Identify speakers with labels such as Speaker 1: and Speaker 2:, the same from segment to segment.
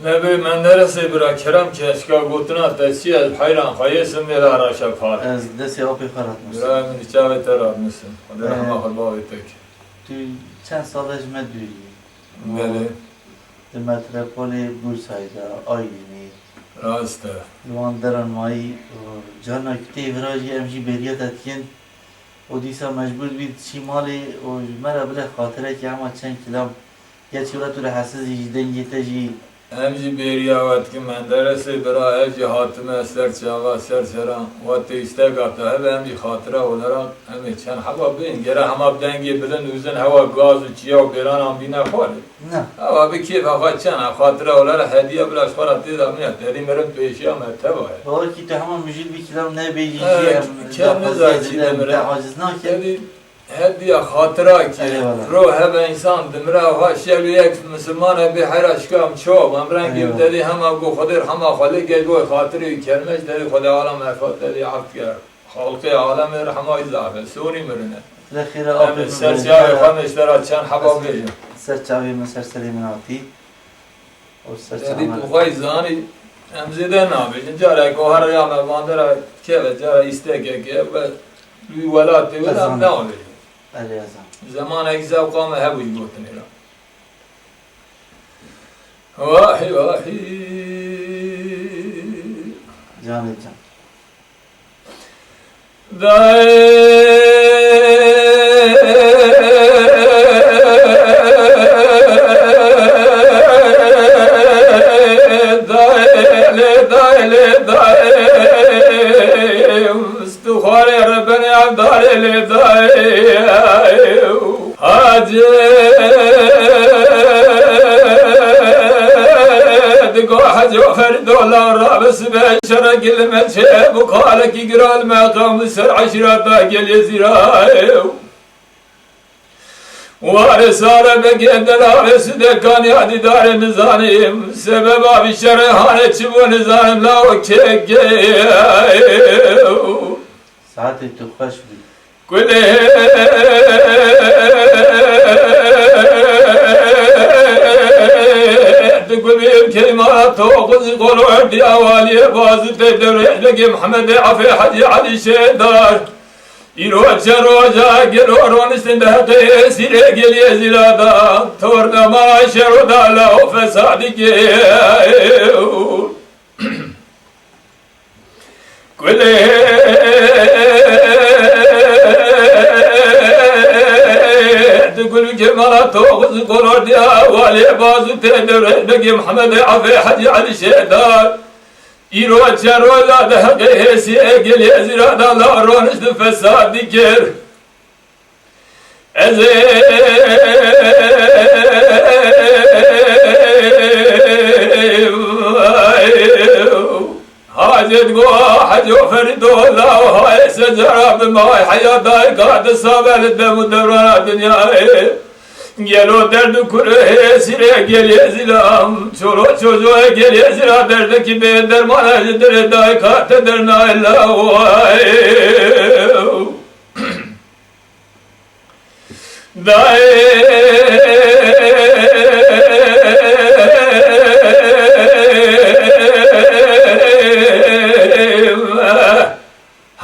Speaker 1: نبی من درسی برای کرم که اشکا گوتنا تشی از حیران خواهیسم میره راشا پار
Speaker 2: از دستی آبی خرد مسلم
Speaker 1: برای من چاوی تراب مسلم خدا رحمه خلباوی تک
Speaker 2: تو چند سالش مدوی
Speaker 1: بله
Speaker 2: در متروپولی بورسایدا آینی
Speaker 1: راسته
Speaker 2: لوان درن مایی جانا کتی وراجی امجی بریت اتکن و دیسا مجبور بید چی مالی و مرا بله خاطره که اما چند کلام یا چی وقت رو حسازی دنگی تجی
Speaker 1: همجی بیریا وقت که من درسی برای اجی حاتمه سر چاوا سر چرا وقت استگابتا هبه همجی خاطره ولرا همی چند هوا بین گره هما بدنگی بلن وزن هوا گاز و چیا و بیران هم بینه خواهد
Speaker 2: نه
Speaker 1: هوا بکیف هوا چند خاطره ولرا هدیه بلاش خورد دید امنیت هدی مرم پیشی هم اتباید
Speaker 2: باید که تو همه مجید بی کلام نه بیجی
Speaker 1: کم نزد چی دمره
Speaker 2: عاجز نکن
Speaker 1: هدی خاطره که روح به انسان دمره و شل یک مسلمان به حیرش کم چوب هم رنگی دادی همه گو خودر همه خالی گو خاطری کرمش دادی خدا عالم افاد دادی عفت کرد خالق عالم رحمه ضعف سونی مرنه
Speaker 2: لخیر آب
Speaker 1: سرچاوی خانش دارد چند حبا بیجم
Speaker 2: سرچاوی من سرسری مناتی و
Speaker 1: یعنی
Speaker 2: سرچاوی
Speaker 1: تو خواهی زانی هم زیده نابیشن جاره که هر یا مواندره که به جاره استگه که به ولاد دیول هم نابیشن
Speaker 2: علی ازم
Speaker 1: زمان اجزا قام هبوی گوتنی را واحی واحی
Speaker 2: جانی جان
Speaker 1: استخواري ربنا عبدالي لداي حاجد حجو فردولا رابس بشرق المشيب وقالك يقرا المقام سر عشرة قل يزراي وارسالة بقيد العرس دكان يعدي دار النظام سبب ابي شرحانة تشبو نظام لا وكيك
Speaker 2: ساعتي تخش بي
Speaker 1: كل تقول بي كلمات توقظ قولوا عندي اوالي باز تدري لقي محمد عفي حجي علي شيدار يروج روجا قرورون استندهقي سيري قلي زلادا تورنا ما شرودا له فسادك كل تقول كما توغز قرار ديا والي بازو تندر نقي محمد عفي حجي علي شيدار يروج روجا دهقي سيري قلي زلادا لا رونش فساد ديكر حاجد قوة حجو فردو الله وهاي سجرة بماي حياة داي قاعد الصابع للدم ودوران الدنيا قالوا درد كله سيري قال يزلام شورو شوجو قال يزلا دردك بين درمان جدر داي قاعد درنا إلا وهاي داي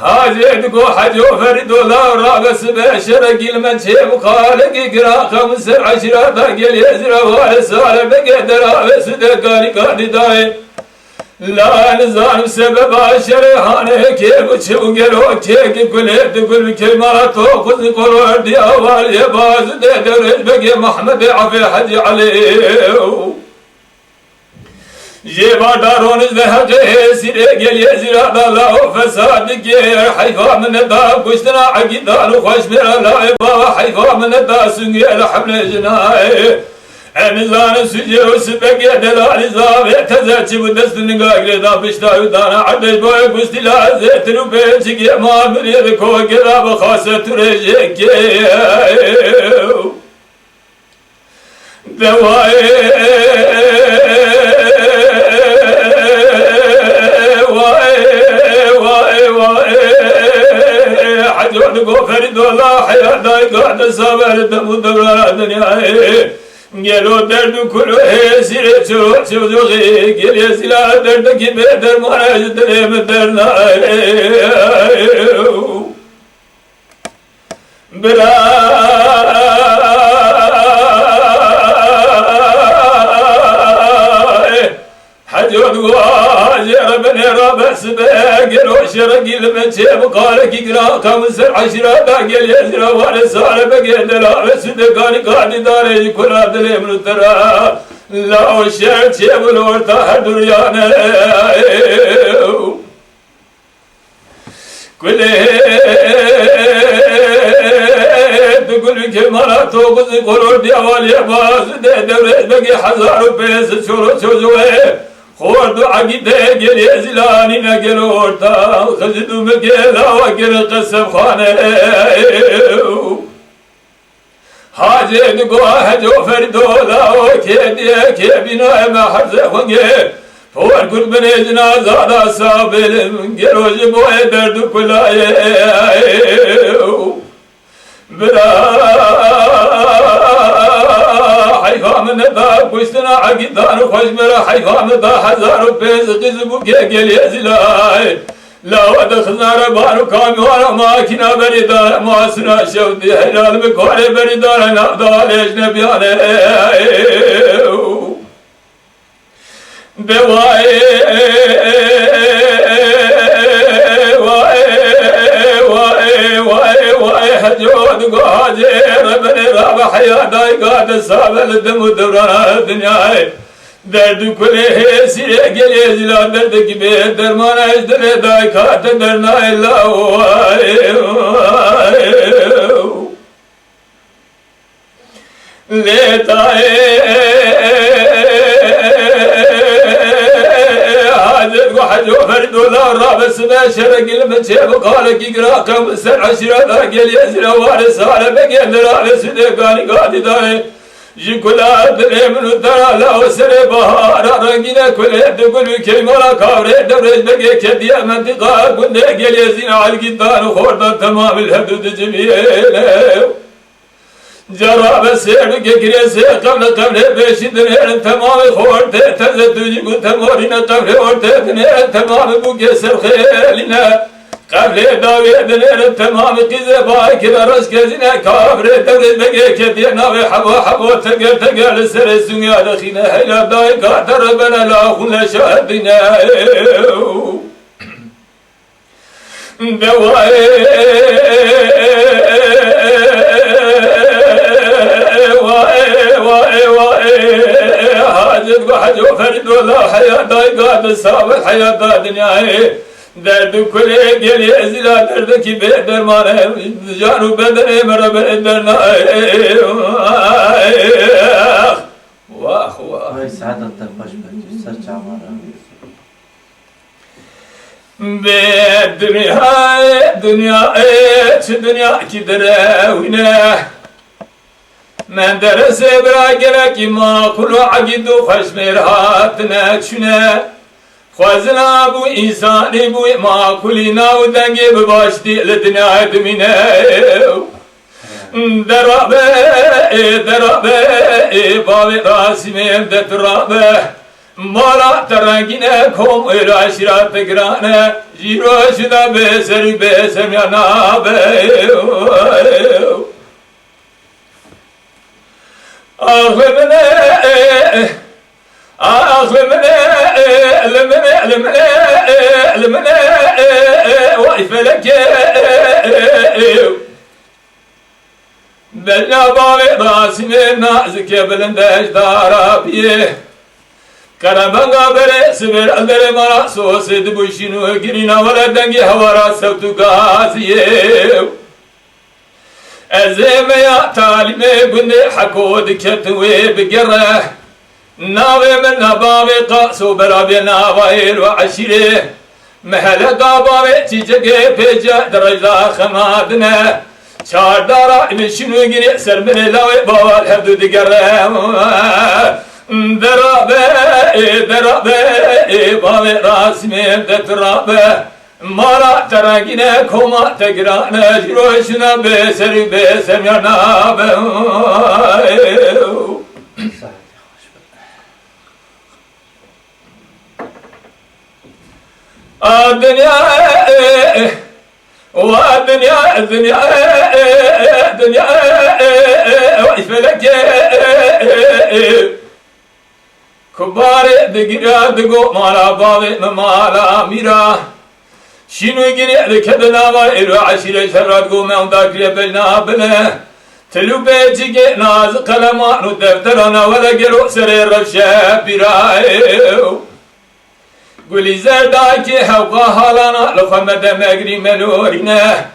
Speaker 1: حاجد قو حجو فرد ولا رابس بشرق المنشيب وخالق قرا خمس عشرة قال يزرع وارسال بقدر رابس دقاني قادي داي لا نزال سبب شريحانه كيف تشو قالوا كيك كل كلمات توخذ قرار دي اول يباز درج بقي محمد عفي حجي عليه جيبا دارون ذهب سيري قال يزرع لا فساد كير حيفا من الدا قشتنا عقيدان وخش من العبا حيفا من الدا سنقيل حمل جناي انزان سجي وسبق دلال زاب تزاتي ودست نقاق لدا بشتا ودانا عدش بوي قشتي لا زيت ربيتك ما من يذكو قراب خاصة رجيك دواي حجون قو فرد الله حياة داي قاعد السابع للدم ودوران الدنيا گلو درد کلو سیر چوزوغی گلی زلا درد کی به درمان درم درنا بلا حجود واجر بن ربس بقلو شرقي لمن شيب قالك يقرا كمسر عشرة باقل يزرا وانا سال بقل دلابس دقاني قاعد داري كل عدل من الترى لا وشعر شيب الورطة دريانا كل تقول كما توقظ قلور ديوال يباز دورت بقي حزار بيس شورو شوزوه خورد عقيده قلي زلاني نقل ورطا خزدو مقلا وقل قسم خانه حاجه نقوه جو فردولا وكيديه كيبنا ما حرزه ونقه فور قرب نجنا زادا سابل قلو جبوه درد كلايه بلا حيفا من دا كشتنا عقدان خوش مرا حيفا من دا حزار بيز قزبو كيقل يزلاي لا ودخلنا ربانو كامي وانا ماكنا بريدار ماسنا شودي حلال بكوري بريدار نابدال اجنبياني بواي حجود قاجر بن راب حياتي قاد سابل الدم دوران الدنيا درد كله سير قلي زلا درد كبير درمان اجدر داي كات درنا الا هو ليتاي حجو فردولا رابس باشر قلب شيب قالك يقرا كم سر عشرة باقل يزرا وارس على بقل رابس دقاني قادي داي جكلا دلي من الدرا لا وسر بهار رنجنا كل تقول كيمورا كابري درج بقي كديا منطقة قند قل يزين على القدان خورد تمام الهدود جميل جراب سير كريس قبل بيش دنير تمام خورت تزد يقول تمورين قبل ورت دنير تمام بوك سر خيلنا قبل داوي دنير تمام قزة بايك برش كزنا كابر دوري بقى كدينا وحبو تقل سر السنيا دخينا هلا دايك ربنا لا خلنا شهدنا دواي حاجد وحجو فرد ولا حياة قاد سابق حياة الدنيا درد كل قلي ازلا درد كي بيدر مانا جانو بدن مر بدرنا واخ
Speaker 2: هاي سعادة تخش بك سرچ عمارة دنيا كي دراوينه من درس برا گرکی ما کلو عقیدو خشمیر هاتنا چونه خوزنا بو انسانی بو ما کلینا و دنگی بباشتی لدنیا دمینه درابه باوی راسمیم دترابه مالا ترنگینه کم ایل عشرات گرانه جیرو شده بسر یا نابه أغلبنا لمنا واقف لك بلنا باوي راسي نازك بلندش دارابيه كرمانغا بره سبر اندر مرا سوسد بوشينو غرينا ولا دنگي هوارا سوتو غازيه أزيم يا تعلمي بني حكود كتوي بقره ناوي من نبابي قاسو برابي ناويل وعشيره محل قاباوي تيجي بيجا درجة خمادنا شار دارا من شنو يجري سر من لاوي بوال حدود قره درابي باوي راسمي دترابي مالا ترانگینه کما تگرانه جروشنا بسر یا نابه
Speaker 1: الدنيا والدنيا الدنيا الدنيا ويفلك كبار دقيقة دقو مالا بابي مالا ميرا شنو يجري لكدنا ما إلو عشرة شرات قو موندا كريبلنا بنا تلو بيجي ناز قلما ندفترنا ولا جرو سرير الشاب برايو قولي زرداكي حوقا حالانا لخمد مقري ملورينا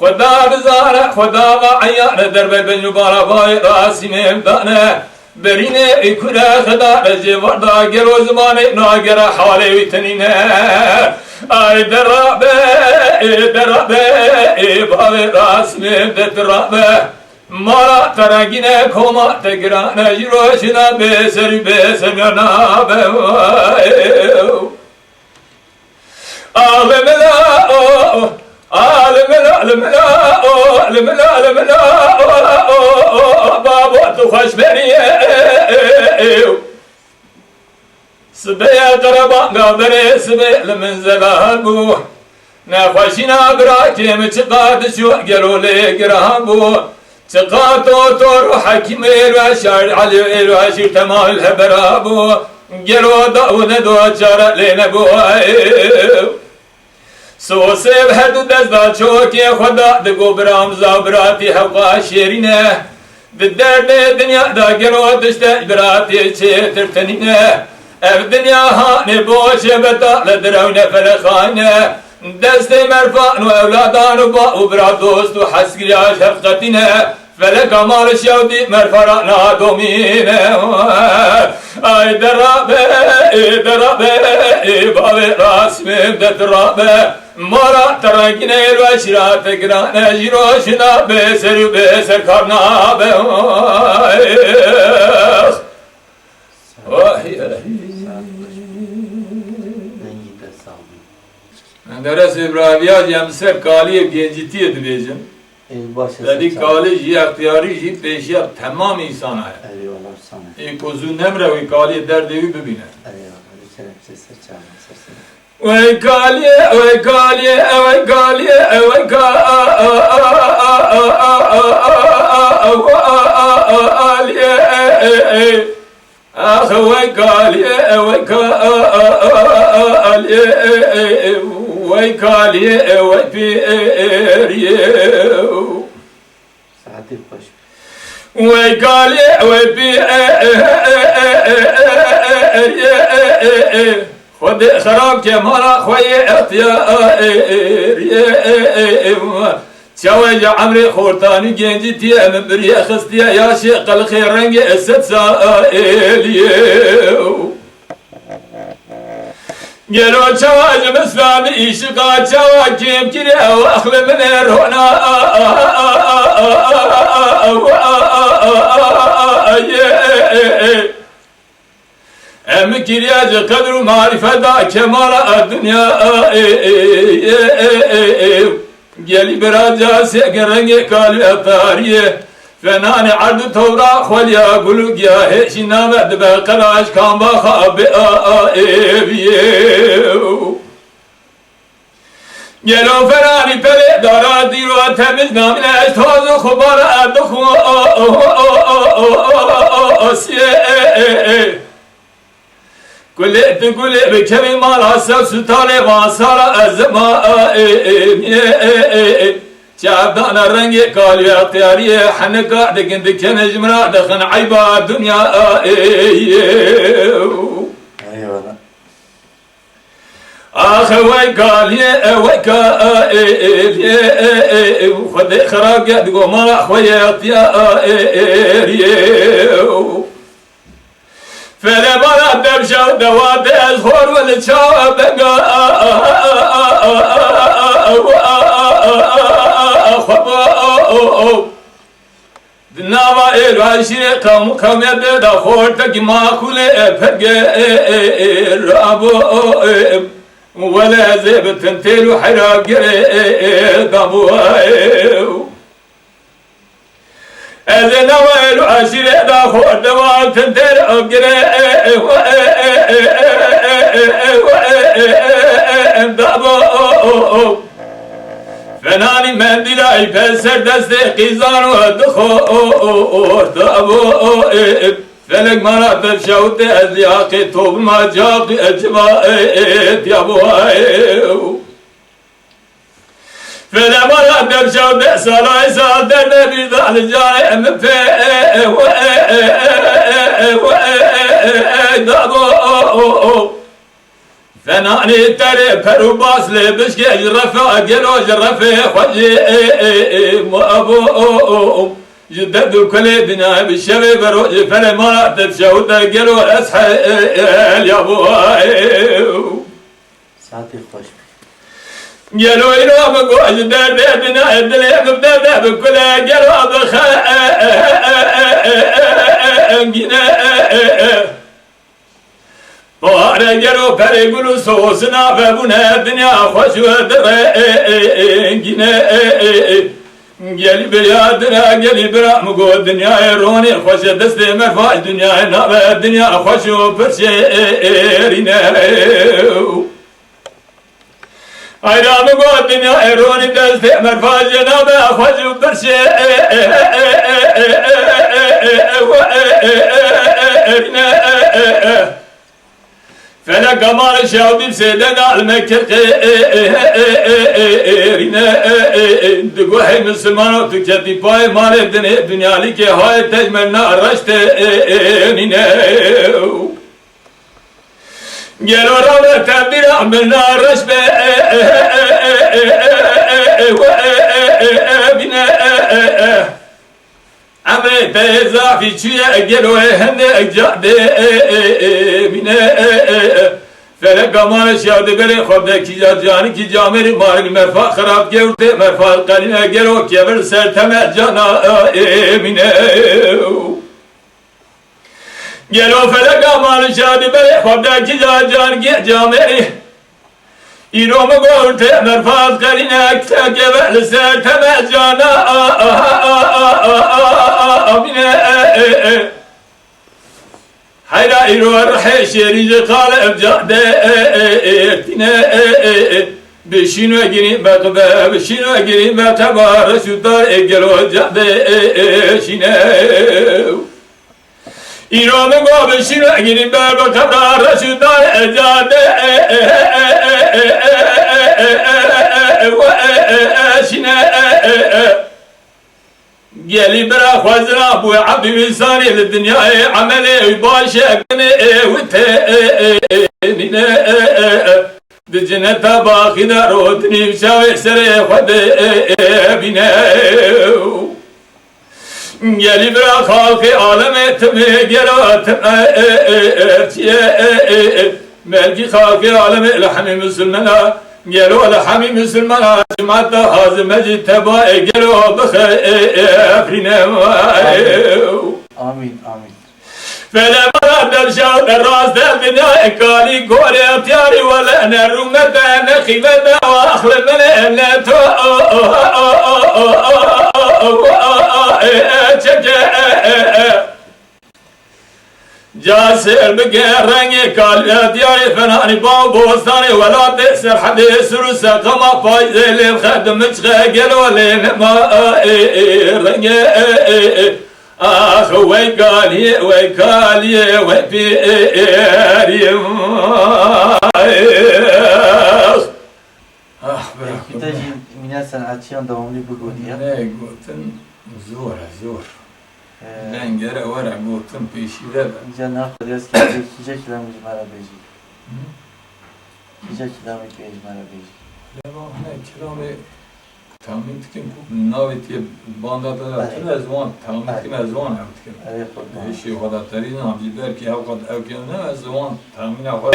Speaker 1: خدا بزارة خدا وعيانا درب بنجبارا باي راسي ممدانا برينه اكرا خدا رجي وردا جرو زماني ناقر حالي ويتنينا اي درابة باوي راس ممدد درابة مارا ترقينا كوما تقرانا جروشنا بسر نابه بابا تخش بريه سبيا قربان قابري سبيا لمنزلان بو نخوشينا براكي متقاد شو قلو لي قرام بو تقاتو تورو حكيم إلو شعر علي إلو عشير تمام الهبرابو قلو داود دو جارة لين بو سو سيب هدو دزدا چوكي خدا دقو برام زابراتي حقا شيرينه بالدرد دنيا دا قلو دشتا براتي چه ترتنينه اف دنيا هاني بوشي بتا لدرون فلخاينه دستي مرفان و اولادان و با و برا دوست و حسقريا شفقتينه فلك مال شودي مرفرانا دومينه اي درابه باوي راس ممدد رابه مارا ترقينه الوشرات قرانه جروشنا بسر كارنابه درس ابراهیمیات یم سر کالی گنجیتی دبیجن. دادی کالی جی اختیاری جی پیشی تمام انسان ہے. این کوزو نمره وی کالی دردی ببینه. وی کالی وی کالی ويكالي ويبيريو
Speaker 2: ساعتي باش
Speaker 1: ويكالي ويبيريو خد خراب كمالا خوي اختياريو شوي عمري خورتاني جنجي تي من بريا خستيا يا شيخ الخير رنجي اسد سائليو گلو چواج مسلم عشقا چوا کیم کری او اخل من رونا ام کریاج قدر و معرفت دا کمال الدنیا گلی براجا سگرنگ کالی اتاریه فنان عرض تورا خوليا قلوقيا هيش نامد بقلاش كان بخاب آئبيو گلو فرانی پلی دارا دیرو تمیز نامین اشتاز خبار ادخو آسیه قلت بكمي مال حسب ستالي وانسالا ازما شعبنا رنگی کالی اختیاری حنکا دکن دکن جمرا دخن عیبا دنیا آخر وی کالی وی کالی خود خراب گد گو مرا خوی اختیاری فلی برا دبشا دوات از خور ولچا بگا دناوا الواشي كم يد خورتك ما كل افق رابو ولا زبت تنتل حراق دمو اذن الواشي دا خورت ما تنتل اقرا دابو فنانی مندیلای پسر دست قیزان و دخور دابو فلک مرا بفشوت از لیاقی توب ما جاقی اجماعیت یابو فلک مرا بفشوت سالای سال در نبی دال جای امپی دابو فنانی تری پرو باس لبش که جرفه گلو جرفه خوشی مابو جدد كل دنيا بالشباب بروج فلما تفشوت قالوا اسحل يا ابو
Speaker 2: ساعتي خوش
Speaker 1: قالوا إنه بقول جدد دنيا الدنيا مبدأ بكل قالوا بخ وأنا قالوا فريقولوا سوسنا فبنا الدنيا خوش ودرين گلی بیادرا گلی برا مگو دنیای رونی خوش دست مرفاج دنیای نابه دنیا خوش و پرشیرینه ایرا مگو دنیای رونی دست مرفاج نابه خوش و پرشیرینه فلا كمال شاودي بسيدنا المكرقين دقوحي مسلمان تكتي باي مال الدنيا لك هاي تجملنا رشتين قالوا رونا تبديل عملنا رشب عمرت إضافي شوية قالوا هن أجاد من فلك مال شاود بري خود کی جانی کی جامری مارگ مرفا خراب گورته مرفا قلنا قالوا كبر سرتم جانا من قالوا فلك مال شاود بري خود کی جانی جامری اینو مگورته مرفا قلنا كبر سرتم جانا حيرا يروح شيري قال ابجاد بشينو اجري بقبا بشينو اجري بتبار شدار اجلو جاد شينو يرو مغو بشينو اجري بقبا شدار اجاد شينو قالي برا خوزنا ابو عبد وساني للدنيا عملي باشا وتامين بجنة باخذ روتني بشاوي سري خد بنا قالي برا خالقي عالم تمي قرات ملكي خالقي عالم لحمي مسلمنا قالوا لحمي مسلمان جمعت هذا مجد تبا قالوا بخيرنا
Speaker 2: آمين آمين
Speaker 1: فلما رد الشوط الراس البناء قالي قولي اختياري ولا انا رمت انا خيبت واخلب من امنته جاسر بقى رنگي قال دياري فناني بوستاني ولا تسر حديث رسا قما فايز اللي مخدم مشغى قالوا لي ما رنگي اخ ويقالي ويقالي ويبيري
Speaker 2: كتاجي من سنعتيان دواملي بقوليها
Speaker 1: نه گوتن زور لنگره ورا گوتن پیشی ده
Speaker 2: اینجا ناخد از که کجا کلامش مرا بیجی کجا کلامش بیج مرا بیجی
Speaker 1: لما نه کلامی تامین تکیم ناویت یه باندادا تن از وان تامین تکیم از وان هم تکیم
Speaker 2: اره خود
Speaker 1: ایشی خدا ترین هم جیبر که اوقات اوکنه از وان تامین خود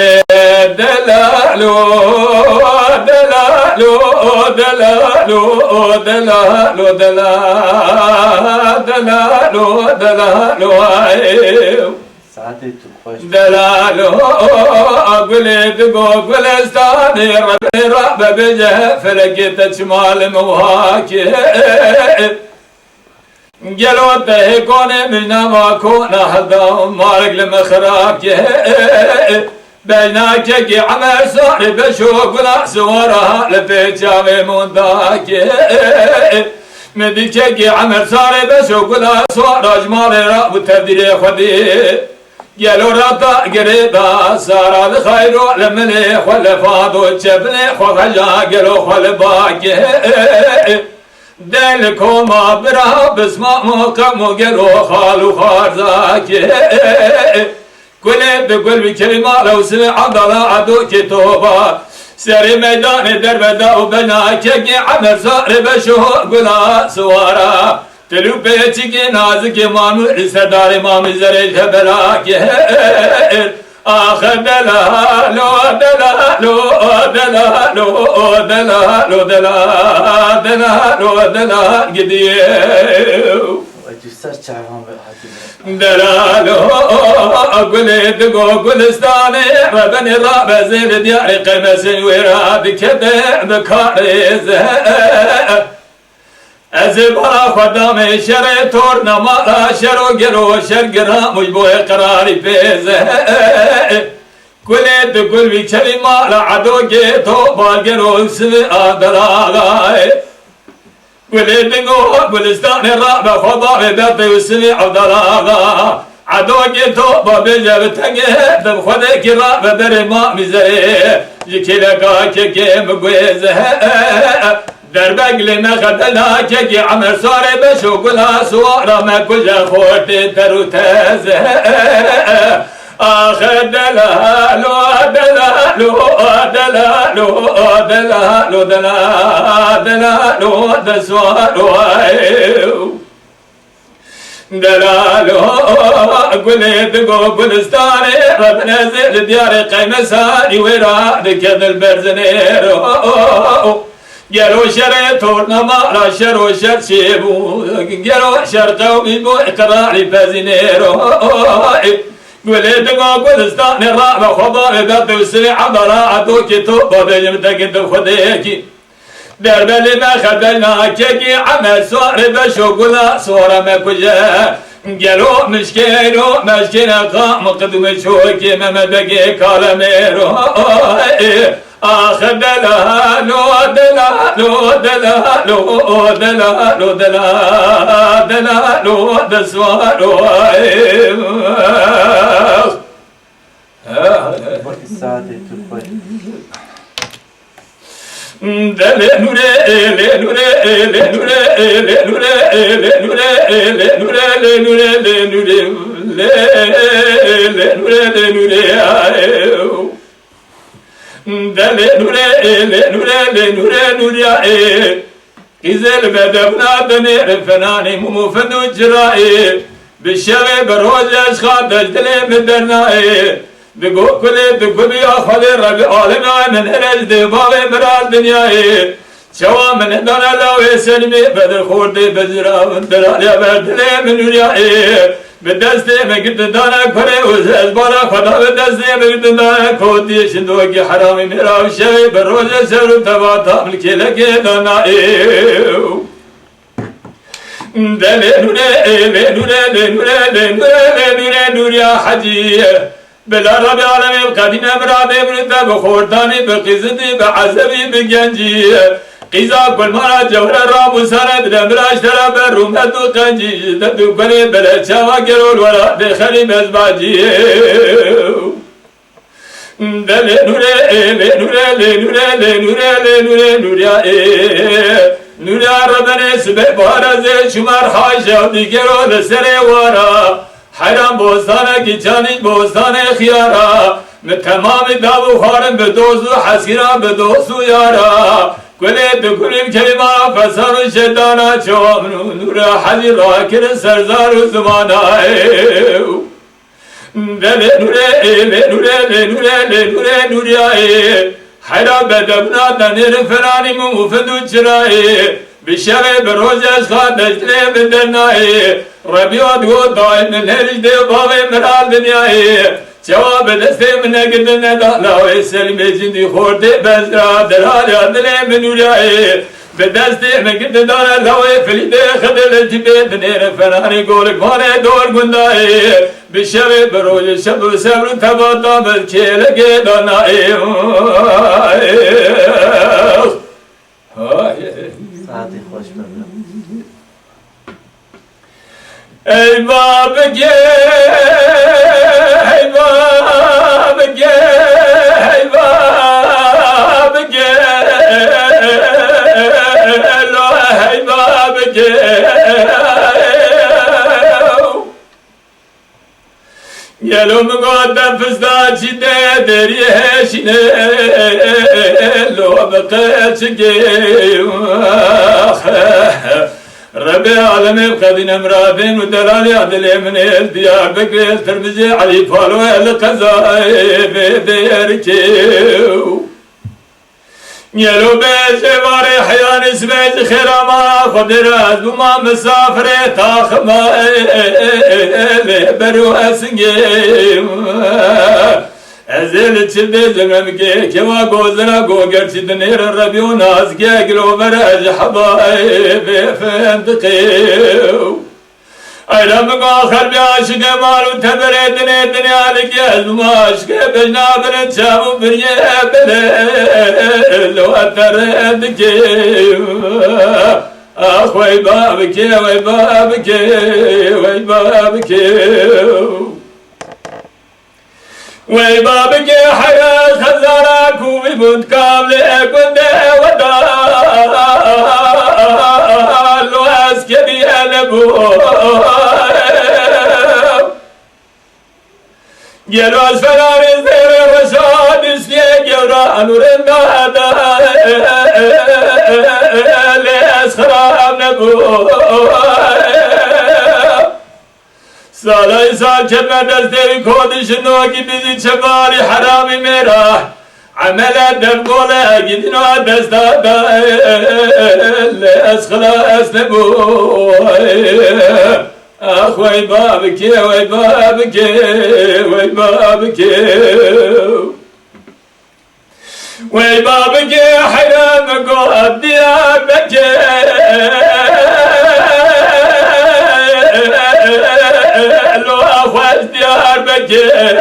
Speaker 1: دلالو دلالو دلالو دلالو دلالو دلالو
Speaker 2: ساعتی تو خوش
Speaker 1: دلالو قلت قلستاني ربي رب بجه فلقيت شمال مواكي قالوا تهكوني من ما كون هذا مارق لمخراك بيناك عمر صار بشوقنا سوارها لبيتشاوي منداك مديك عمر صار بشوقنا سوار اجمال راب تبديل خدي يلو رتا قريبا صار الخير لمليح والفاضو جبني خفجا قلو خلباك دلكوما برا بسما موقم قلو خالو خارزاك كل بقول بكلمة لو سمع ضلا عدو كتوبا سري ميدان دربدا وبناك عمر صار بشوق قلا سوارا تلو بيتك نازك مامو سردار مامو زريج بلاك آخر دلالو دلالو دلالو دلالو دلالو دلال قديو دلالو قلت قلستاني ربني راب زين دياري قمس وراد كذا بكاريز أزبرا خدامي شري تورنا مالا شرو قرو شرقنا مجبو قراري فيز قلت قل بكري مالا عدو جيتو بالقرو سمي آدراغاي قلت قلستاني راب خضامي بطي وسمي عدراغا عدو جيتو بابجب تنجي بخدك راب برما مزري جكي لقا كيكي مقويزه دربق لنا خدنا كي عمر صار بشوقنا سوارا ما كل خوتي تروتاز آخر دلالو دلالو دلالو دلالو دلالو دسوارو دلالو قلت قلستاني ربنا زل دياري قيمساني وراد كذا البرزنيرو قالوا شر تورنا مالا شر شر شيبو قالوا شر قومي بو اقراري بازينيرو قلت قلستاني الرابع خضار بابي وسريع ضراعتو كتوب بابي متقدم خديكي دربلي ما خدلنا كيكي عمل صار بشوقنا صورة ما كجا قالوا مشكينو مشكينا قام قدم شوكي ما بقي كالميرو آخر دلالو دلالو دلالو دلالو دلالو دسوارو دل نوري ل نوري ل نوري ل نوري ل نوري ل نوري ل نوري ل نوري ل نوري ل نوري دل نوري ل نوري ل نوري نوري إذا بدبنا بنير فناني مفندو جرائي بالشوي بروج أشخاص دلي مدرنائي بقول كل بقول يا خالي ربي عالمنا من هرج دبابي برا الدنياي شوا من دنا لو يسلمي بدر خوردي بزرا درا يا بدلي من وياي بدستي مقد دانا كوري وزبارا خدا بدستي مقد دانا كودي شندوكي حرامي مراو شوي بروج سر تبا تامل كلك دانا دل نوري نوري يا حجي بلا رب العالمين قديم امرادي برده بخورداني بقزدي بعزبي بجنجي قيزا كل مرة جوهر الراب وسند لمراش ترى بالرومات وقنجي ددو كلي بلا شاوا قرول ولا دخلي مزباجي دل نوري نوري ربنا سبب بارزي شمار حاجة وديكرو لسري ورا حرام بوستانه کی جانی بوستانه خیارا من تمام داو خارم به دوست و حسیرا به دوست و یارا گلی بگلیم کلمه فسان و شدانا چوام نور حلی را کرن سرزار و زمانا دل نوره حرام بدبنا دنیر فرانی مفندو چرایی بشغل بروز اشخاص نجله بدرنائي ربيوت قود دائم من هرج دي بابي مرال دنياي جواب دستي من قدنا دالا ويسلمي جندي خوردي بزرا درالي عدلي من ولاي به دستی مگرد داره لوی فلیده خدل جبه دنیر فنانی گولک مانه دور گندایی بشوی بروی شب و صبر تبادا بلکیلگی دانایی
Speaker 2: ساعتی خوش ببرم
Speaker 1: ای بابگی ای بابگی ای بابگی ای بابگی گلو مقدم فزدا چیده دریشینه لو بقى تجيم ربي عالمي بقدين امرابين ودلالي عدلي من الديار بقريل ترمزي علي فالو القزاي ديركيو يلو بيج باري حيان اسميج خيراما خدراز وما مسافري تاخما برو اسنجيم ازيل تشدي زمامكي كما قوزنا قوقر تدنير الربي وناس قلو براج حبايب فندقيو ايلا مقاخر بعاشق مال وتبريدني دنيا لك يا زماشق بجنا بنتشام بريا بليل واتردكيو اخوي بابكي وي بابكي وي بابكي وي بابك حياة خزارك وبيبوت كامل كنت ودال واسكبي ألبو جلو أسفرار زير الرشاد اسليك يورا نورن دادا لأسخرام نبو سالای سال چپر دستی کودش نوکی بیزی چپاری حرامی میرا عمل دم قوله گیدنو دستا دل از خلاص نبو اخ وی بابکی وی بابکی وی بابکی وی بابکی حرام قود دیار بکی لو أخوات ديار بكير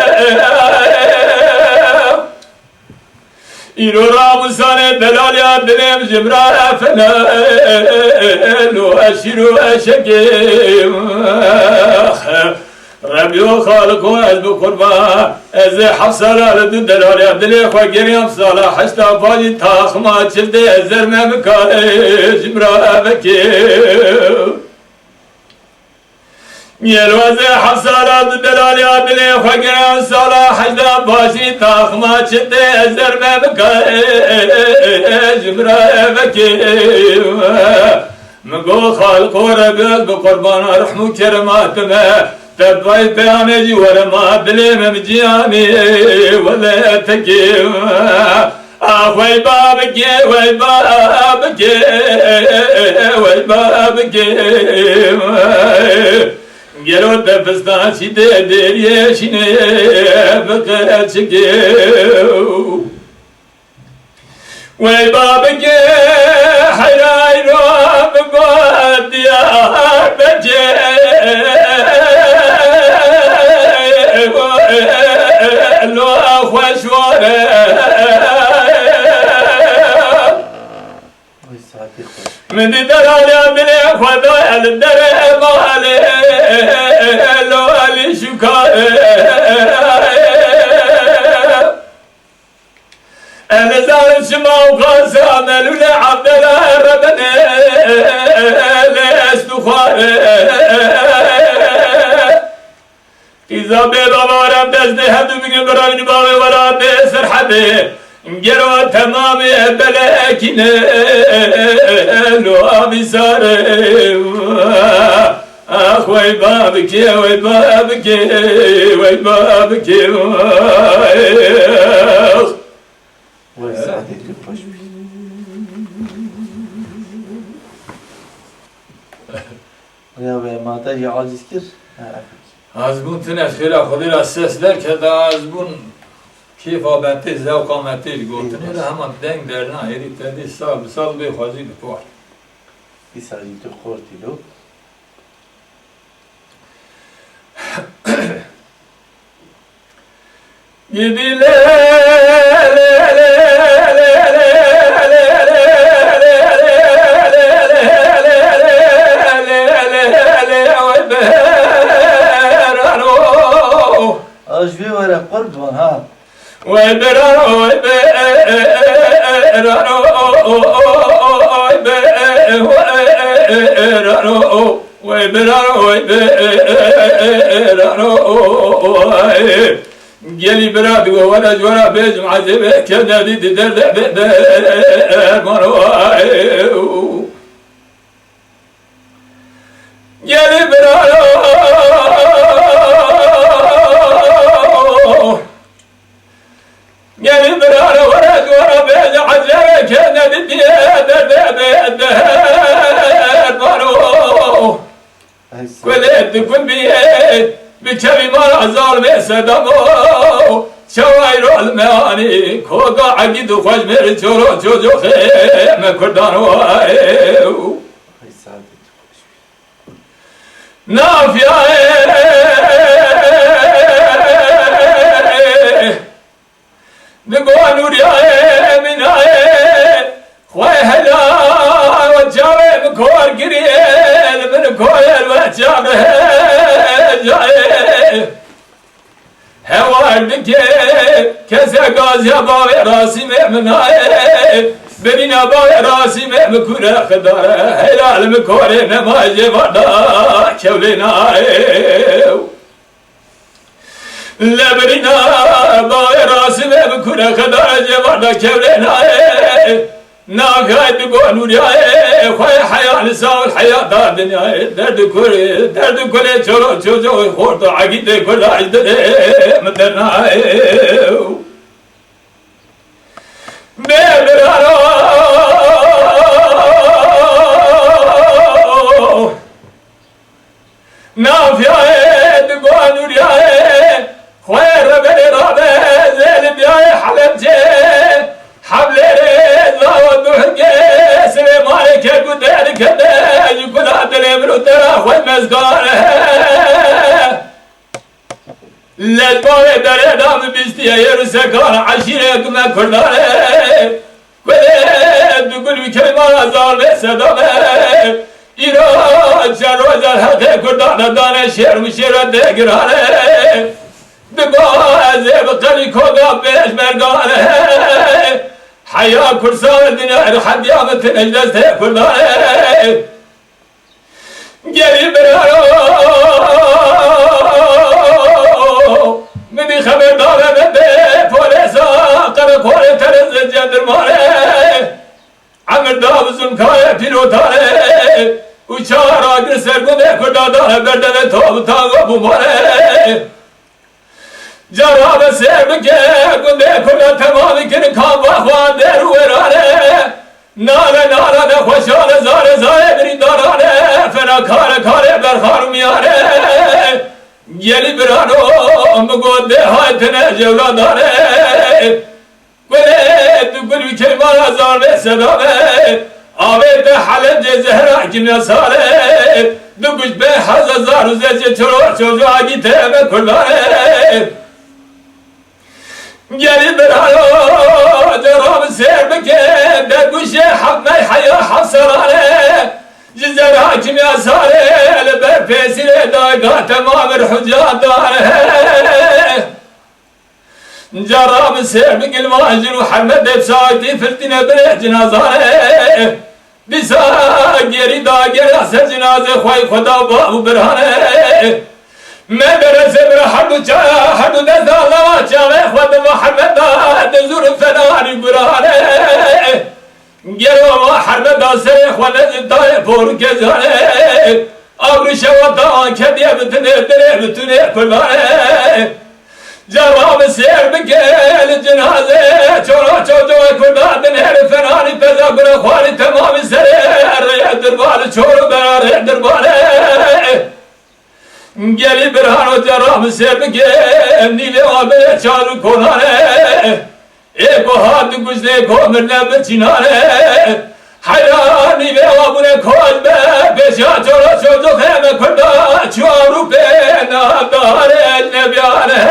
Speaker 1: إنو راموساني دلالي عبداليم جمرا فنال وأشيرو أشكيم ربي وخالق وأزب قربا أزي حفصة لدن دلالي عبداليم وقريم صلاح حشتا فاجي تاخما تشلدي أزر ممكاي جمرا بكير يلوزي حصالات دلالي عدلي وخقران صلاح حجدان باشي تاخما تشدي ازر مبكي جمرا بكي مقو خالق وربيت بقربان رحمو كرمات ما تبعي بيانجي ورما دلي ممجياني ولا تكي وي بابكي وي بابكي وي بابكي گلو دفستان چیده دریشینه بقیل چگیو وی بابگه حیرای رو بگو دیار بجه لو خوشواره من دلالي عملي خدايا للدر مالي لو علي شكاية أنا زارت شما وقاسي عملوا لي عبد الله ربنا ليش تخاري إذا بيضا بارم دزدي هدو بقى براغني باوي ورا بيسر حدي گرو تمامی بلکینه لو آبی ساره اخ وی بابکی وی بابکی وی بابکی
Speaker 2: وی ساعتی که خوش بید یا به ماتا یا عاجز کر
Speaker 1: از بون تنش خیلی خودی را سس در که دا از بون کیفا بنتی زوقا متی گوتنی را همان دنگ در نهیری تدی سال به خوازی بپار
Speaker 2: بی سالی تو خورتی دو
Speaker 1: گیدی
Speaker 2: آجوی وره قربان ها
Speaker 1: وای بران وای بران وای بران وای بران گلی براد و ولا جورا بیج معذبه کنا دید درد مروای گلی براد گلی براد ولا جورا بیج معذبه کنا دید درد مروای ولد كل بيت بكبي ما زال بسدمو شوايرو المعاني كوكا عقيد وخوش مرجورو جوجو خيم كردانو نافيا نقوى نوريا من خوي هلا وجاوي مكور قريل من كويل وجاوي هوار بكي كسا غازي باوي راسي مناي برينا باوي راسي مكورة خدارة هلال مكوري نماجي فردا كولينا لا برينا باوي راسي مكورة خدارة جفردا كولينا ناقاي تقول نوريا خوي حياة نساء الحياة دار دنيا درد كل جو خورت عقيدة كل عجدة مدرنا بيبرارو نافيا تقول نوريا خوي ربي رابي زين بياي حلب جي حبل سليمانك قدرك يقول عدل ابن ترى والمزقان للبوي دري دام بيستي يرسكان عشيرك ما كردان تقول بكلمة ما زال بسدام إيران جروز الحق كردان دان شير مشير دقران تقول زيب قلي كوغا بيش مرقان حياة كرسان الدنيا لحد يامت نجلس كردان قريب برارو مني خبر دارة بدي فوليسا قرق هولي ترز جندر مالي عمر دابزم كاية بيلوتاني وشارا قرسر قده كردان بردن توب تاغو بمالي جراب سيبك قده كردان تمامي كن كام واخوان در وراني نالا نخوشان زار زايبري داراني فنا كار برخار مياني يلي برانو مقود هايتنا جولاداني قلت قل بكلمان هزار بسدامي آبيت حلب زهرا كميا سالي دقش بحز زار وزيجي چوجو آگي تيمه كرداني گلی برانو جرام سیر بکه در گوشه حمه حیا حسرانه جزر حاکم یاساره لبر پیسیره داگا تمام الحجات داره جرام سیر بکل ماجر و حمد بساعتی فلتنا بره جنازانه بسا گیری داگر احسر جنازه خواه خدا بابو برانه میں برسے برا حدو دست اللہ چاہے خود محمد دزور فنانی برانے گرو محمد سے خود زدائے پور کے جانے آبر شواتا آنکھے دیا بتنے درے بتنے کلانے جواب سیر بکل جنازے چورا چوجو کلا دنہر فنانی پیدا برا خواری تمام سرے رے دربار چھوڑ برا رے دربارے گلی برهان و جرا جرام سر بگم نیله آبه چارو کنانه ای کو هات گزده کومر لب چینانه حیرانی به آبونه کلبه بجا چورا چوزو خیمه کرده چوارو به ناداره نبیانه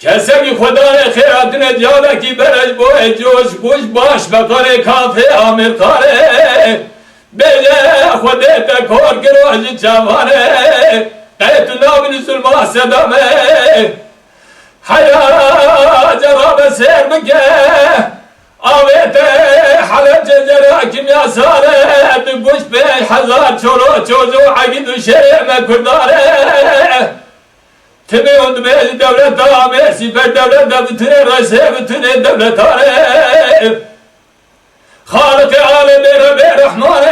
Speaker 1: کسی که خدا خیرات نجاده کی برش بوی جوش گوش باش بکاره کافه آمرکاره بله خودت کار گروش جوانه قیت ناوی ظلما صدامه حیا جراب سیر بگه آویت حلب جزرا کمیا ساره گوش به 1000 چورو چوزو عقید و شرم کرداره تبي وند بيز دولة تامر سيفر دولة دبتني رسي بتني دولة تاري خالق عالم رب رحمن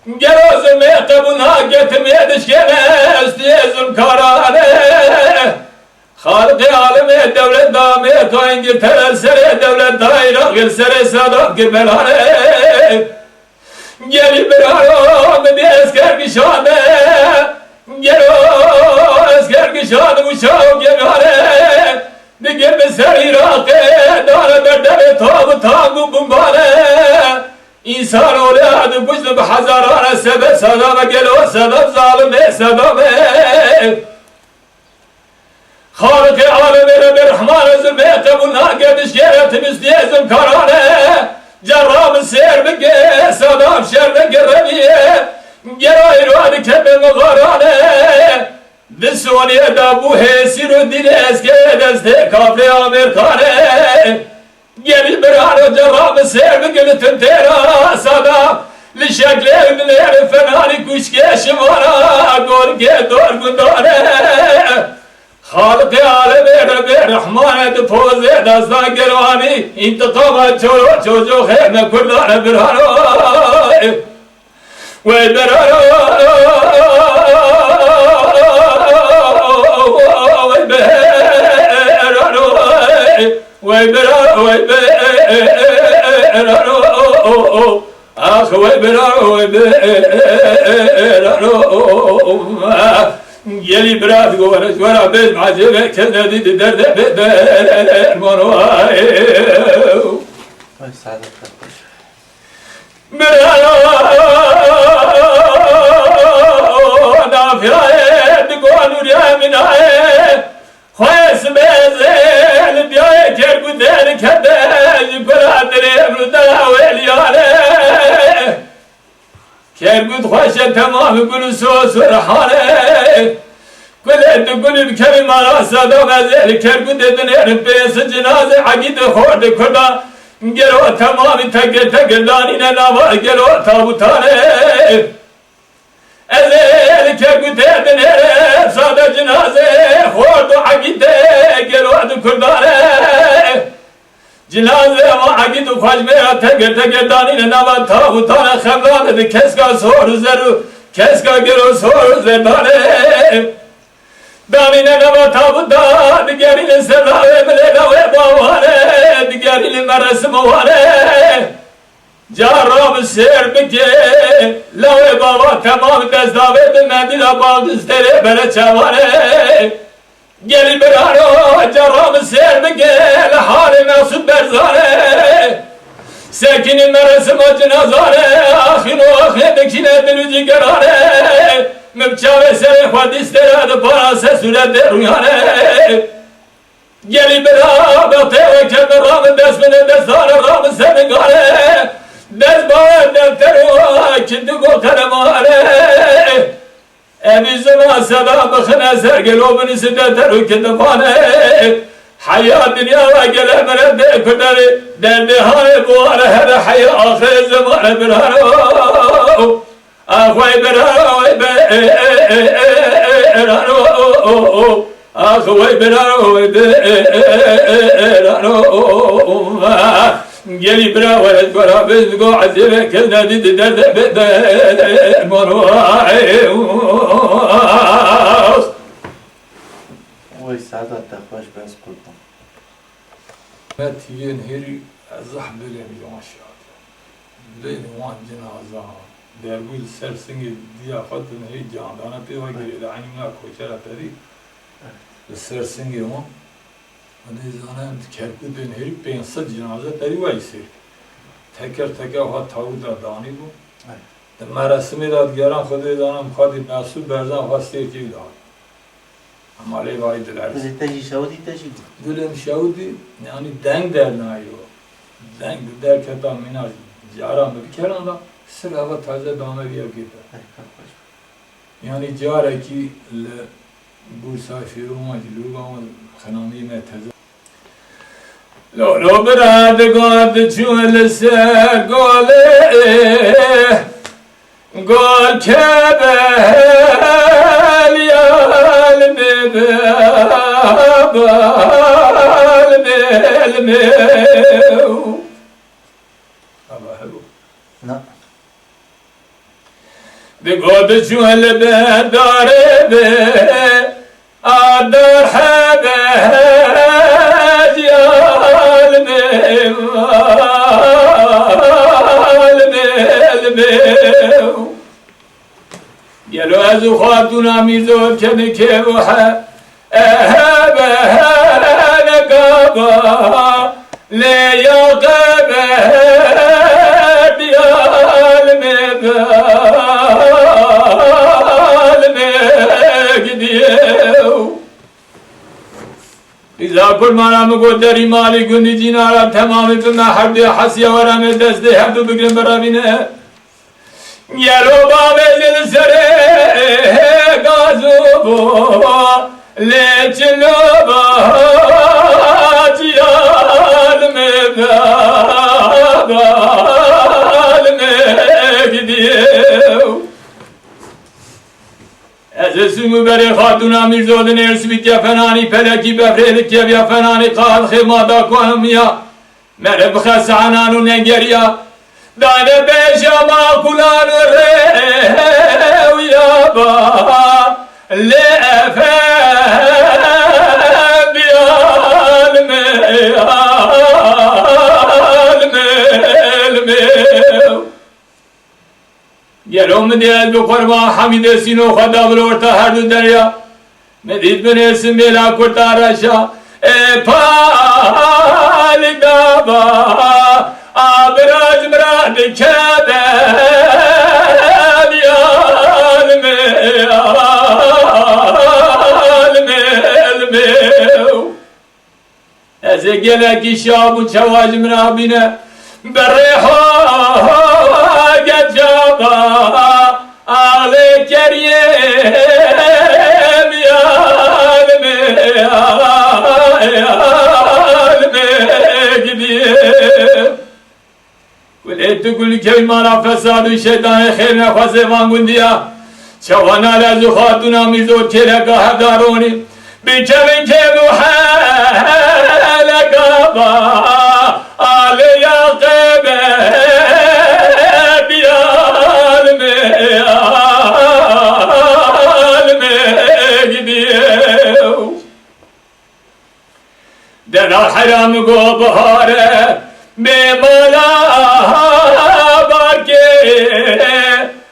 Speaker 1: جروز ميقبنا قتم يدش كنس يزم كارانه خالق عالم دولة تامر كاين جتر سر دولة دايرة غير سر صدق قبلانه جلي برارو بديس كرقشانه گرو اسکر کشاد و شاو گماره دیگه به سری راقه داره بردر تاب و تانگو بمباره انسان اولاد بجد به هزاران سبب صدام گلو صدام ظالم صدامه خالق عالم رب رحمان ظلمه قبول ناگردش گرت مستیزم کارانه جرام سیر بگه صدام شر بگرمیه گرای روان کبه مغارانه دسونی دابو حسی رو دیل اسکه دسته کافه آمرکانه گلی برانو جرام سیر بگل تنتیرا سادا لشکل ابنیر فنانی کشکه شمارا گرگه دورگندانه خالق عالم رب رحمان دپوزه دستان گروانی انتقام چوزو خیمه کردانه برانو ويبرارو ويبرارو اخ ويبرارو يلي براد قولش ورا بيت معجبه كذا دي درد بدر منواي نافعه بقول يا منايه خايس بزل بياي كربو دل كدل برادر امردا ولياله كربو خوش تمام كل سوس رحاله كل تقول بكلمه راسدا بزل كربو ددن بيس جنازه عقيد خورد كدا گرو تمام تگ دانی نوا گرو تابوتانه ازل کرگو تدنه ساده جنازه خورد و عقیده گرو کردانه جنازه و عقید و خجمه تگ دانی نوا تابوتانه خمرانه ده کسکا سور زرو کسکا گرو سور زردانه دانی نوا تابوتان دیگرین سراوه بلنوه باوانه دیگرین مرسم وانه جارم سر بکه لوه بابا تمام دستاوه به مندیل بالدستره بره چوانه گلی برانو جارم سر بکه لحال مقصود برزانه سکین مرسم جنازانه آخین و آخین بکینه دلو جگرانه مبچاوه سر خودیستره ده پراسه صورت رویانه گلی برا بطه و کم رام دست من دستان رام سنگانه دست باید دفتر و کندو گوتر ماره امی زمان صدا بخنه سرگلو بنیسی دفتر و کندمانه حیات دنیا و گله مرد کدر در دهان بواره هر حیا آخر زمان برانو آخوی برانو آخوی برانو گلی براوی برا بزگو عزیبه کلنا دید درد بده منوعی
Speaker 2: وای سعادت تخواش بس کردم
Speaker 1: متین هری ازح بلیم یوشاد لین وان جنازه دربوی سرسنگ دیافت نهی جاندانه پیوای گری دانی ما کوچه را پری سرسنگ ما انی زانم کرد به نهری 500 جنازه پری وایسی تکر تکر ها تاود دانی بود مراسمی دادگران خود دانم خودی مسئول برزن خواستیر کی داد امالی وای دلار
Speaker 2: تجی شودی تجی
Speaker 1: دلم شودی یعنی دنگ در نایو دنگ در کتا مینا جارا میکردن دا سر هوا تازه دامه بیا گیره یعنی جاره کی بورسای فیروما جلوگا و خنامی متزه لولو براد گاد چون لسر گاله گل کبل یال ببال بالمو أبا حلو
Speaker 2: نه
Speaker 1: بقود جوال بدار به آدر حبه جيال مال بالمو يلو أزو خاتونا ميزور كن كبوحة أهبه نقابا ليقبه ديال مبال مقديو إذا كل ما نامقود داري مالي قندي جينارا تمامي بما حبدي حسيا ورامي دستي حبدو بقرم برابينه يلو بابي للسري قازوبو لجلوبا جيال مبال مقديو از اسمو بری خاتونا میرزودن ارسویت یا فنانی پلکی بفریلک یا فنانی قال خیمادا کنم یا مره بخص عنانو نگریا دانه بیشا ماکولان ریو یا با لفه بیال میو گلوم دیل بقربا حمید سینو خدا بلورتا هر دو دریا مدید بنیسم بلا کرتا رشا پال دابا آبراج مراد کده دیال میو از گلکی شاب و چواج مرابینه بريحو جابا على كريم يا المجدي وليت تقول كلمة فساد الشيطان خير نفسه وانغنديا شوانا لازو خاتونا ميزو تلقى هداروني بكمن كيبو حالقابا عليا قبه بيال مقديو دنا حرام قو بهاره بملا باكي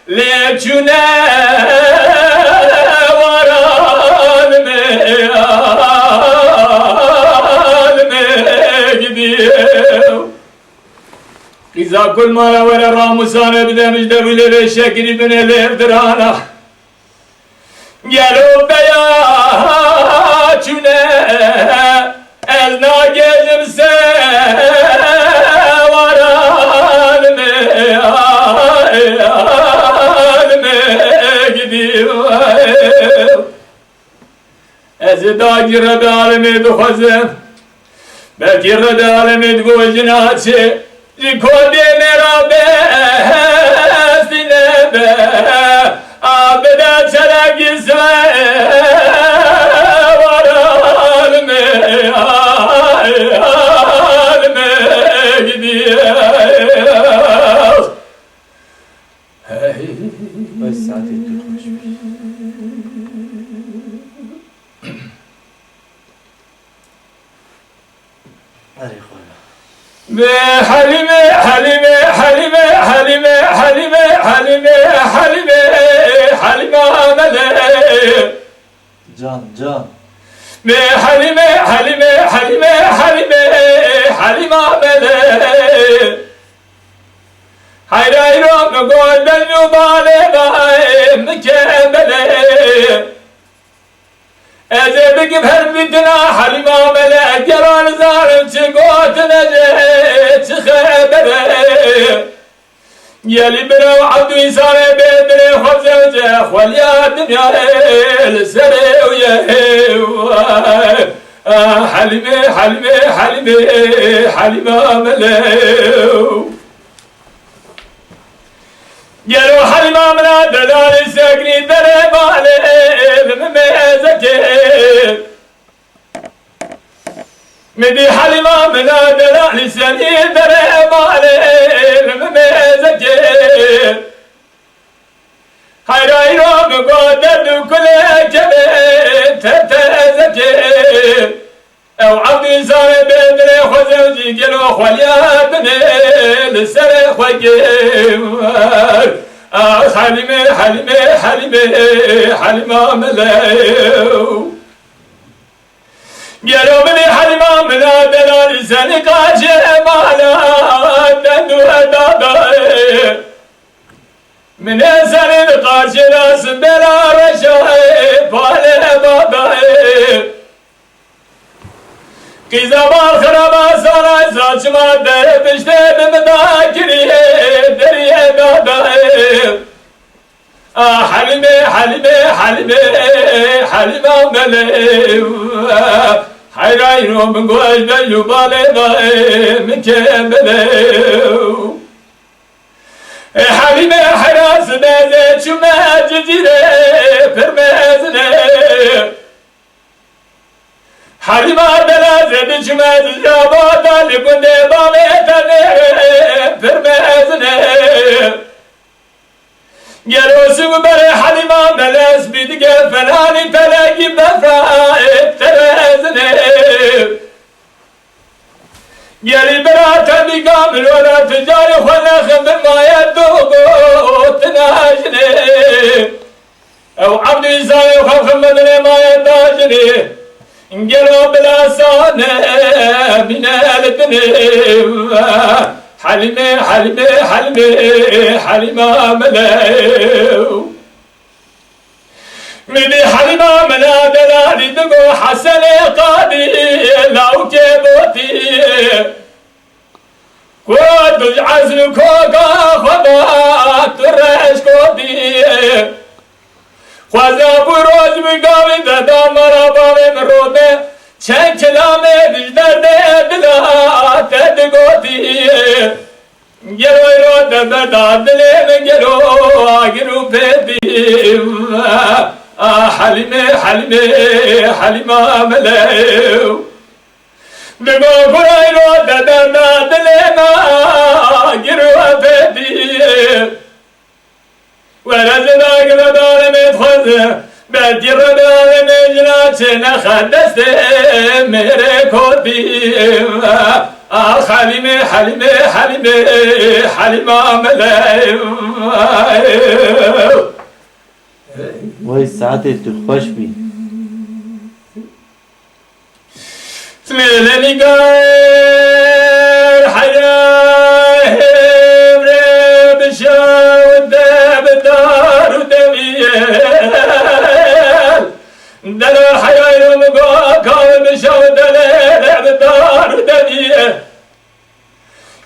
Speaker 1: ليچونه وران ميال مقديو إذا كل ما ورا راموسانه بدمج دبل الشكري بن الإردرانا قالوا بيا چونه النا گزم سه وران ميال مقديو از داجر بعالمي دخزم بكر بعالمي دقو جناتي جكودي مرابي سنبه عبدا چلاقي سواه ورال ميال مقديو
Speaker 2: بس ساعتين تخرج أري خويا
Speaker 1: حليمة حليمة حليمة حليمة حليمة حليمة حليمة حليمة ملك
Speaker 2: جان جان
Speaker 1: حليمة حليمة حليمة حليمة حليمة ملك حيرايرو نقول بالنبالة مكملة أزبك بهربتنا حليمة ملك جران زارم تقوت نجيت خبره يلي برو عبدو إنسان بدري خبزوجه خوليا دنيا السري ويهيو حليمة حليمة حليمة حليمة ملك يلو حليمة منا دلالي ساكني دري بالي مميزكي مدي حليمة منا دلالي ساكني دري بالي مميزكي حيرايرو مقدر كل كبير تتزكي او عبدي صار بدري خوزوجي قلو خوليا بني لسري خوكي حليمة حليمة حليمة حليمة ملاو قلو بني حليمة ملا دلالي سني قاشي مالا دندو دادا من سني قاشي راس بلا رشاي بالي باباي قيزا بالخرابة صار ساچما در بشته بمداكريه دريه داداي حليمة حليمة حليمة حليمة مليو حيراينو من قوش بيو بالي داي من كمليو حليمة حراس بازي شما جزيرة فرمازنه حليمة دلازة بشمات الجابات اللي كنت باميتني فرمازني قالوا سوق بري حليمة دلاز بيدك فلاني فلاقي بفراء ترازني قالي براتا بقامل ولا تجاري خلا خمر ما يدوقو تناجني او عبد يساوي وخم مدني ما يداجني انقلوا بلا صانع من الدنيا حليمة حليمة حليمة حليمة ملاو مدي حليمة ملا دلالي دقو حسن قادي لو كيبوتي كود عزل كوكا خبات الرش كودي خوازا بروز بگاوی دادا مرا باوی مروده چند کلامه دیجدرده دلا تدگوتی گروی رو دبدا دلی من گرو آگرو پیدیم حلیمه حلیمه حلیمه ملیو دگو گروی رو دبدا دلی من گرو پیدیم ورزنا قدر متخذ بدي ربنا مجنات نخدست ميري كوبي حليمة حليمة حليمة حليمة ملايو
Speaker 2: وای ساعتت تو خوش بی
Speaker 1: سميلني قاير حياه مريب شاود بدار ودميال دلا حياه مقاكا بشاود بدار ودميال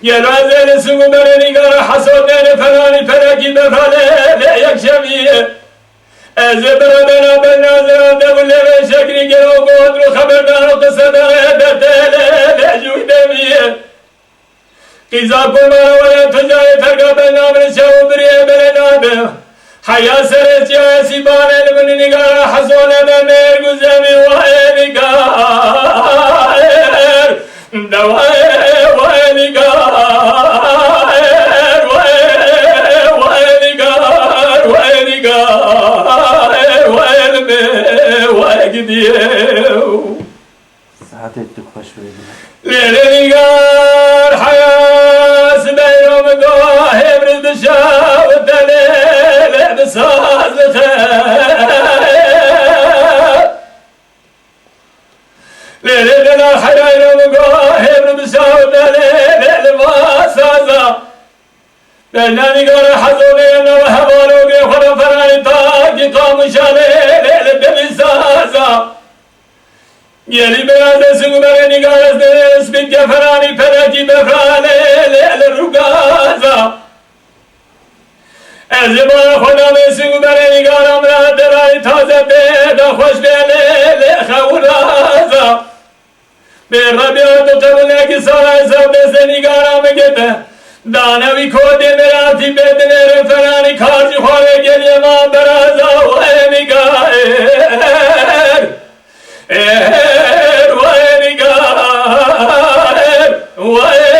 Speaker 1: يا رازل سوق برني قال حسودين فلاني فلكي بفلي لا يكشمي أزبر بنا بنازل دبل شكري قالوا قدر خبردار قصد بدل جوي دمي إذا كنا ولا تجاي فرق بنا من شو بري بلداب حيا سرت يا سيبان من نقار حصول بمير قزمي وينقار دواء وينقار وينقار وينقار
Speaker 2: ساعتت تو خوش بی
Speaker 1: ليلي قار دجانی گار حضور نو هوالو بی خود فرانی تاکی قامشانه لیل دلی سازا گلی بیاز سنگ بر نگار از دست بین که فرانی پدکی بفرانه لیل روگازا از بار خدا می سنگ بر نگارم را درای تازه بیدا خوش بیلی خورازا به ربیات و قبله کی سالای سب دست نگارم گده دانوی کودی مراتی بدنر فرانی کارجی خواه گلی ما برازا و نگار و نگار و نگار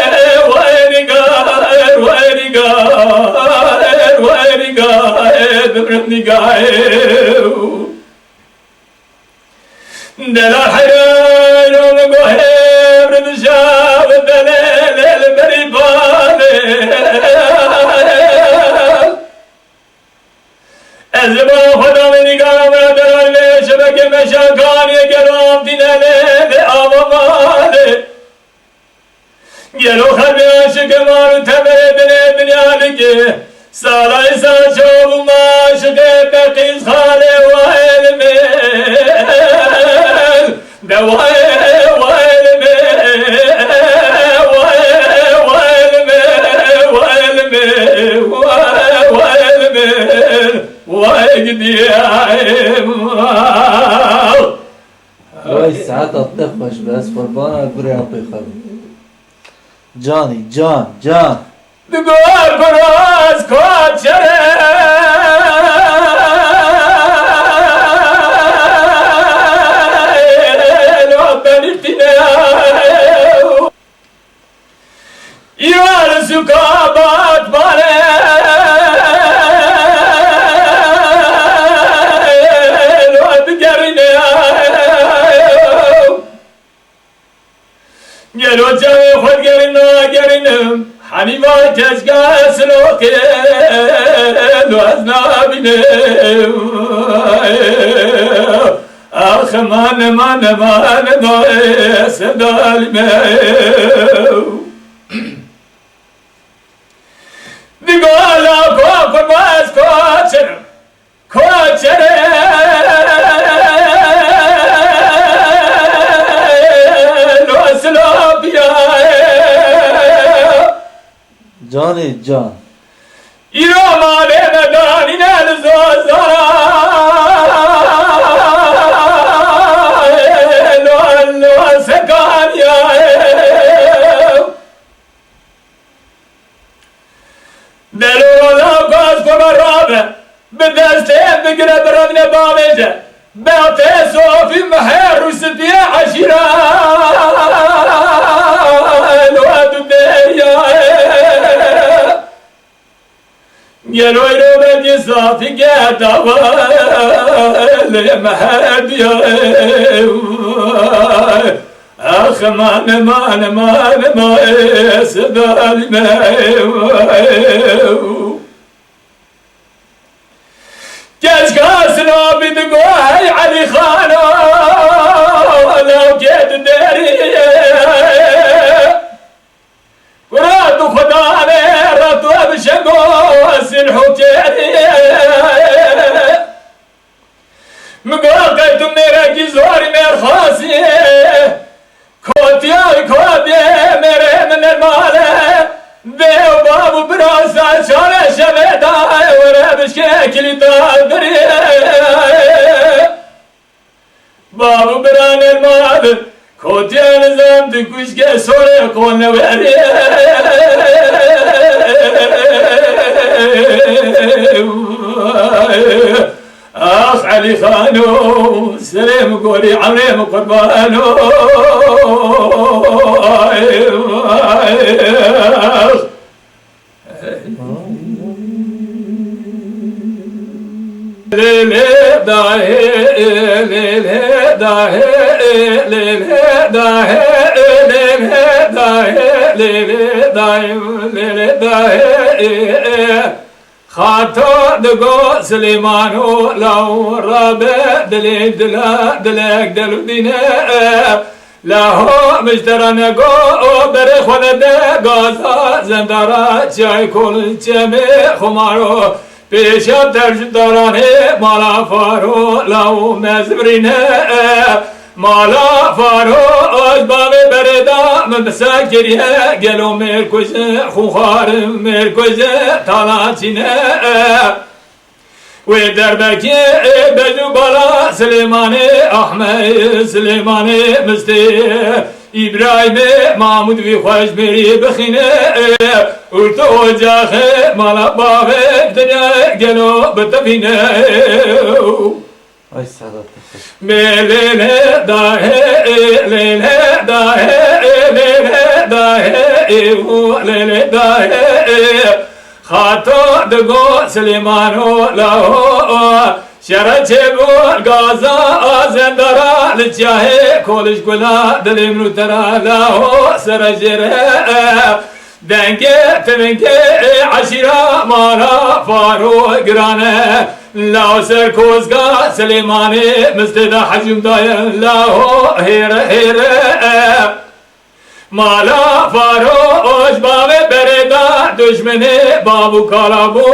Speaker 1: و نگار و نگار ببرم نگار دل حیران و گوهر دشاو دلیل بری باله از با خدا می نگارم را درال شبک مشاکانی گرام دینه آوا ماله گلو خلبی عاشق مارو تبر دنیا لگه سالای سال شوب ماشق بقیز خاله و علمه دوائه و علمه و علمه و علمه و علمه و اقدیم
Speaker 2: وای ساعت اطلق باش بس قربان گوری آقای خب جانی جان
Speaker 1: بگوار براز کات چره لو بنیتینه یار سکابات باره لو بگرینه گلو جای خود گرینم حنیما تزگاه سلوکه لو از نابینه آخ من سدالمه دیگالا کن باز کوچره لو سلو بیای
Speaker 2: جان
Speaker 1: ایرا ماله ندانی نلزوزارا لو سکانیای دلو لاکاز کمرابه به دسته بگره برمن بامیجه بیاته صوفی محر و سپیه عشیره لو ادو دیای گلوی رو بگی صافی گرد ولی مهدی آخ من سدالی گش کاسنا بیدگو های علی خانا لو گید دری ورادو خدا راتو بشگو سنحو تیری مقاقیتو میره کی زوری میر خاصی کودی میره من الماله دیو بابو براسا چاره شبه دای وره بشکه کلی دای بری بابو بران الماله کودی نزم دکوش که سوره کن وری آخ علی خانو سلام قولي عمري قربانو ليلي داهي ليلي داهي ليلي داهي ليلي داهي ليلي داهي ليلي داهي خاطر دقو سليمانو لو رابع دلي دلا دلك دلو دينا لا هو مشترى نقو بره خونه ده گازا زندارا چای کن چمه خمارو پیشا ترجدارانه مالا فارو لاو مزبرینه مالا فارو آج بابه بردا من بساکریه گلو مرکوزه خوخارم مرکوزه تالاتینه و دربکی بجو بالا سلیمان احمد سلیمان مستی İbrahim Mahmud vi hoş beri bixine urtu ocağı mala bave dünya gelo betafine
Speaker 2: Ay Sadat.
Speaker 1: melele dahe lele dahe lele dahe lele dahe hato de go Süleymano laho شرچه بول گازا زندارا لچاهه کولش گلا دلیم رو ترا لاهو سرجره دنگه تمنگه عشیرا مارا فارو گرانه لاو سر کوزگا سلیمانه مستدا حجم دایم لاهو هیره هیره مالا فارو اوش باوه بردا دشمنه بابو کالابو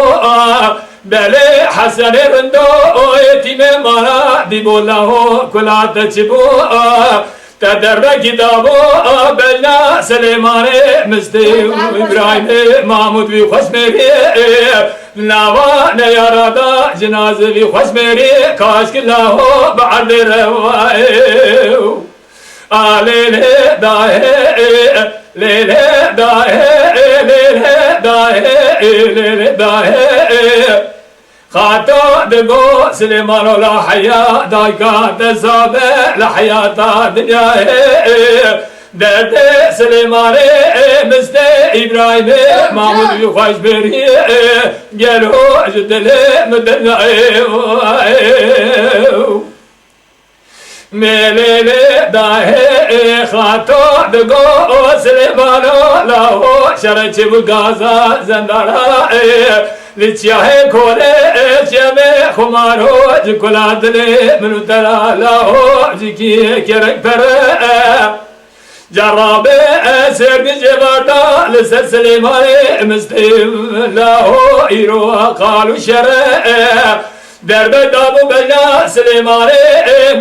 Speaker 1: بله حسن رندو یتیم مانا دیبولا هو کلات چبو تدرب کتابو بلنا سلیمان مستی ابراهیم محمود وی خوش میری نوا نیارادا جنازه وی خوش میری کاش کلا هو بعد روایو لیله داهه لیله داهه لیله داهه لیله داهه خاطو دقو سليمان لا حياة دايكا تزابه لحياة الدنيا درد سليمان مستي إبراهيم محمود يخش بري قالوا جدلي مدنع مليلي داهي خاطو دقو سليمان لا شرچ بغازا زندارا لچاهه کوله چمه خمارو جکولاد له منو ترا لاهو جکی کرک پر جرابه سرگ جواردا لسر سلیمان مستیم لاهو ایرو قالو شره درب دابو بنا سلیمان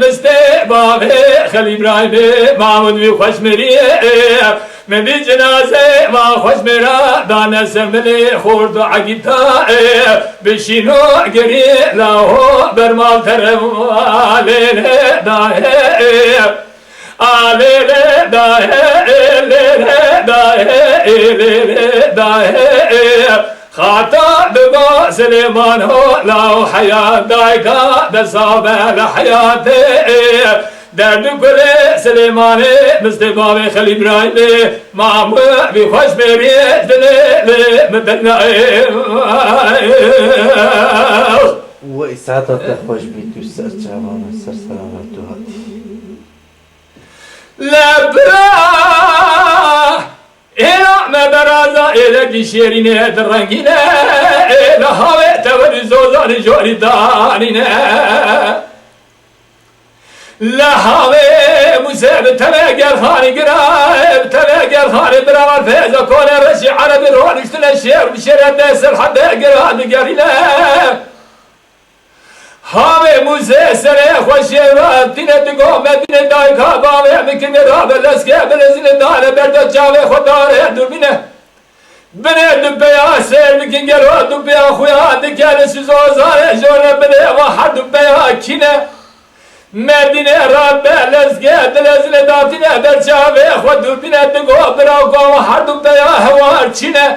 Speaker 1: مستی بابه خلی ابراهیم محمود وی خوش مریه من بی جنازه ما خوش میرا دانه سملی خورد و عگیتا بشینو گری لاهو برمال ترم آلیله داهه آلیله داهه لیله داهه لیله داهه خاطا دبا سليمان هو لاو حياة دايكا دصابه لحياته درد كل سليمان مستقبل خلي ابراهيم معمو بخوش بريد دلي مدنا
Speaker 2: وإسعادة خوش بيتو سر جوان سر سلامت هاتي
Speaker 1: لبرا إلا ما برازا إلا كشيرينه درنجينه إلا هوا توري زوزان جوري دانينه لا هوا مساب تلاقي خاني قراب تلاقي خاني براور فيزا كون رشي عربي روح نشتل الشير بشير الناس الحد قراب قريله هاوي موسى سري خوشيرات دينا دقو مدينة دايكا باوي مكن راب الاسكي بلزل دار برد جاوي خدار دوربينه بني دبيا سير مكن قالوا دبيا خويا دكال سوزار جور بني واحد دبيا كينه مدينة راب الاسكي بلزل داتينه برجاوي خد دوربينه دقو براو واحد دبيا هوار كينه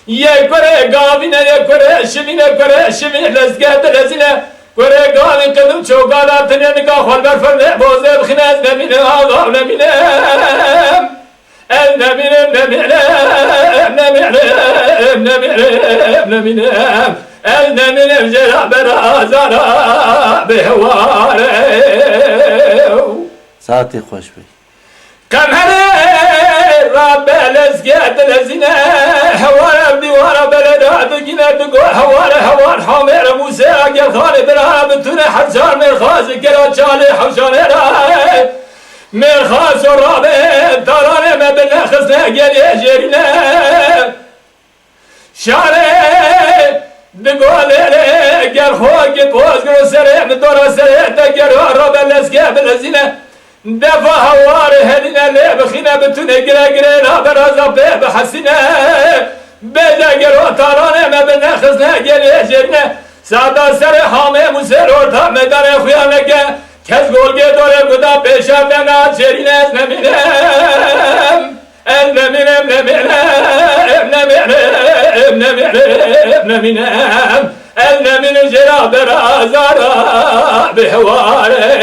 Speaker 1: يكره قابينه يكره شمينه لسكي بلزله Kore gani kadın çok adatını nikah halber fırne boze bkhine nemine ağam nemine el nemine nemine el nemine cera berazara behware
Speaker 2: ساعتي خوش بي
Speaker 1: كمهره رب لزقات لزنا هوار بدوار بلد دقنا دقو هوار حامر موسى اجل خالد راه بتنا حجار مرخاز قرا چاله حوشان راه مرخاز رابه دارانه bine kızına geliyor yerine. Şare digolere gel ho git bozguru sere dora sere de gel arabelles gebelezine defa havar heline le bkhine betune gire gire la beraza be hasine bede gel o tarane me bine kızına geliyor yerine. Sada sere hame muser orta medane huyaneke kez golge dore guda peşa bena cerine neminem neminem neminem jera berazara behware